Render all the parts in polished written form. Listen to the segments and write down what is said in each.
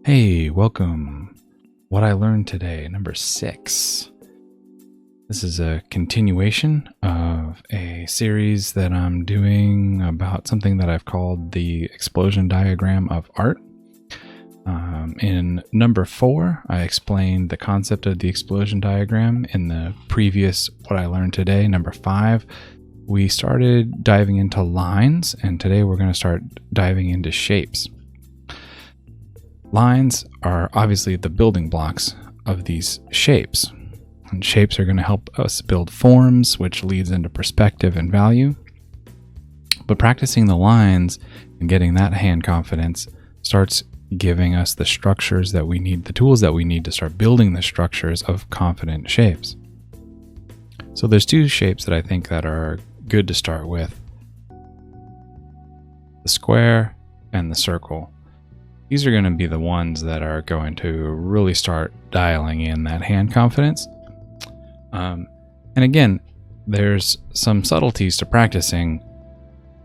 Hey, welcome. What I learned today, number 6. This is a continuation of a series that I'm doing about something that I've called the explosion diagram of art. In number 4, I explained the concept of the explosion diagram. In the previous What I Learned Today, number 5, we started diving into lines, and today we're going to start diving into shapes. Lines are obviously the building blocks of these shapes. And shapes are going to help us build forms, which leads into perspective and value. But practicing the lines and getting that hand confidence starts giving us the structures that we need, the tools that we need to start building the structures of confident shapes. So there's 2 shapes that I think that are good to start with. The square and the circle. These are going to be the ones that are going to really start dialing in that hand confidence. And again, there's some subtleties to practicing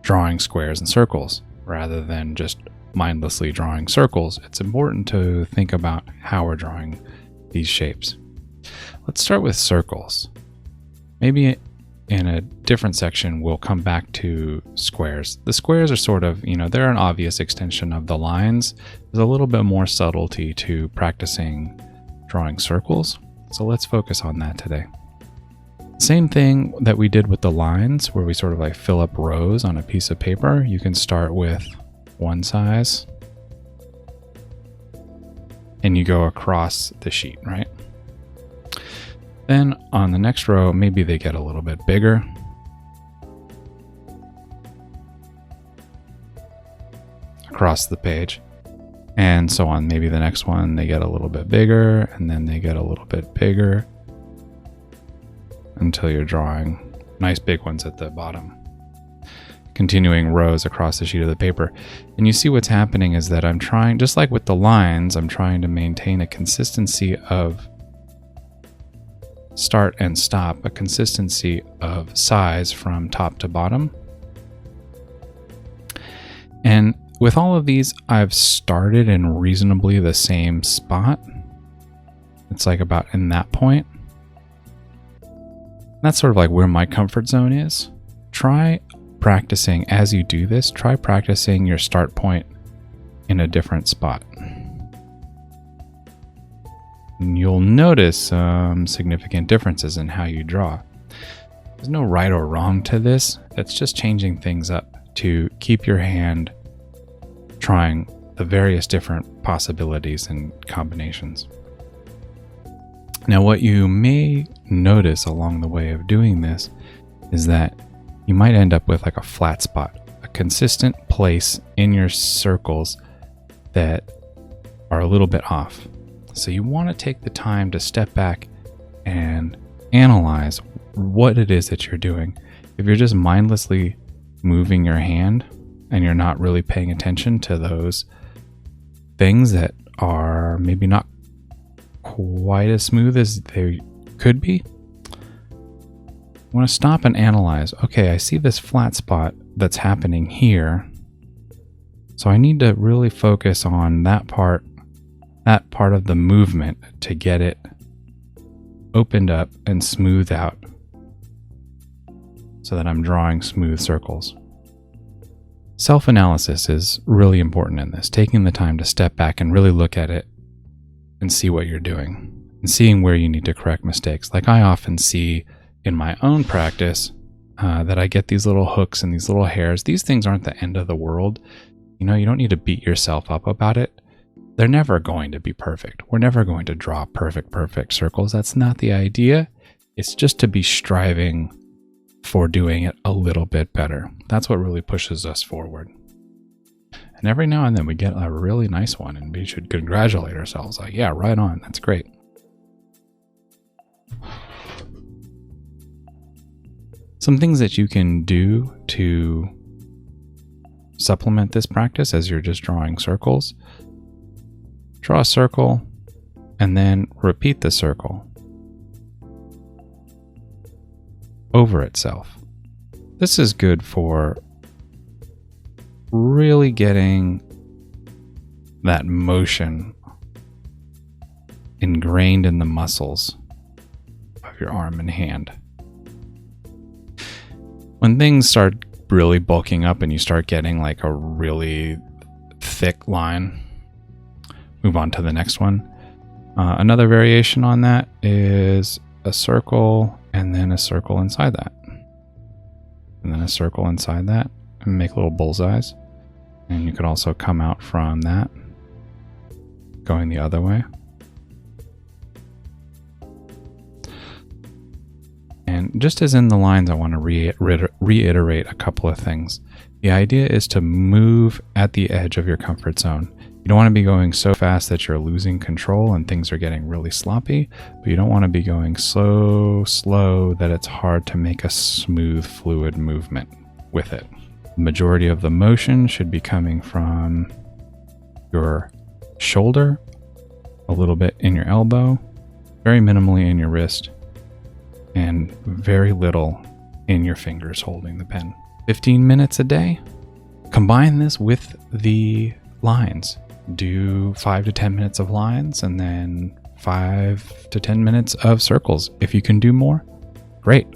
drawing squares and circles rather than just mindlessly drawing circles. It's important to think about how we're drawing these shapes. Let's start with circles. Maybe in a different section, we'll come back to squares. The squares are sort of, they're an obvious extension of the lines. There's a little bit more subtlety to practicing drawing circles. So let's focus on that today. Same thing that we did with the lines, where we sort of like fill up rows on a piece of paper. You can start with one size and you go across the sheet, right? Then on the next row, maybe they get a little bit bigger. Across the page. And so on. Maybe the next one, they get a little bit bigger, and then they get a little bit bigger until you're drawing nice big ones at the bottom. Continuing rows across the sheet of the paper. And you see what's happening is that I'm trying, just like with the lines, I'm trying to maintain a consistency of start and stop, a consistency of size from top to bottom. And with all of these, I've started in reasonably the same spot. It's like about in that point. That's sort of like where my comfort zone is. Try practicing, as you do this, try practicing your start point in a different spot. You'll notice some significant differences in how you draw. There's no right or wrong to this. It's just changing things up to keep your hand trying the various different possibilities and combinations. Now, what you may notice along the way of doing this is that you might end up with like a flat spot, a consistent place in your circles that are a little bit off. So you want to take the time to step back and analyze what it is that you're doing. If you're just mindlessly moving your hand and you're not really paying attention to those things that are maybe not quite as smooth as they could be, you want to stop and analyze. Okay, I see this flat spot that's happening here. So I need to really focus on that part of the movement to get it opened up and smoothed out so that I'm drawing smooth circles. Self-analysis is really important in this, taking the time to step back and really look at it and see what you're doing and seeing where you need to correct mistakes. Like I often see in my own practice that I get these little hooks and these little hairs. These things aren't the end of the world. You don't need to beat yourself up about it. They're never going to be perfect. We're never going to draw perfect circles. That's not the idea. It's just to be striving for doing it a little bit better. That's what really pushes us forward. And every now and then we get a really nice one and we should congratulate ourselves. Like, yeah, right on. That's great. Some things that you can do to supplement this practice as you're just drawing circles. Draw a circle and then repeat the circle over itself. This is good for really getting that motion ingrained in the muscles of your arm and hand. When things start really bulking up and you start getting like a really thick line, move on to the next one. Another variation on that is a circle and then a circle inside that. And then a circle inside that, and make little bullseyes. And you could also come out from that, going the other way. And just as in the lines, I want to reiterate a couple of things. The idea is to move at the edge of your comfort zone. You don't want to be going so fast that you're losing control and things are getting really sloppy, but you don't want to be going so slow that it's hard to make a smooth, fluid movement with it. The majority of the motion should be coming from your shoulder, a little bit in your elbow, very minimally in your wrist, and very little in your fingers holding the pen. 15 minutes a day. Combine this with the lines. Do 5 to 10 minutes of lines and then 5 to 10 minutes of circles. If you can do more, great,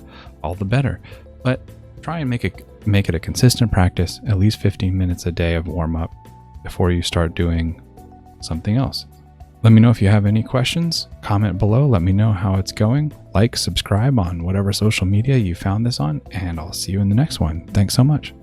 all the better. But try and make it a consistent practice, at least 15 minutes a day of warm up before you start doing something else. Let me know if you have any questions. Comment below. Let me know how it's going. Like, subscribe on whatever social media you found this on, and I'll see you in the next one. Thanks so much.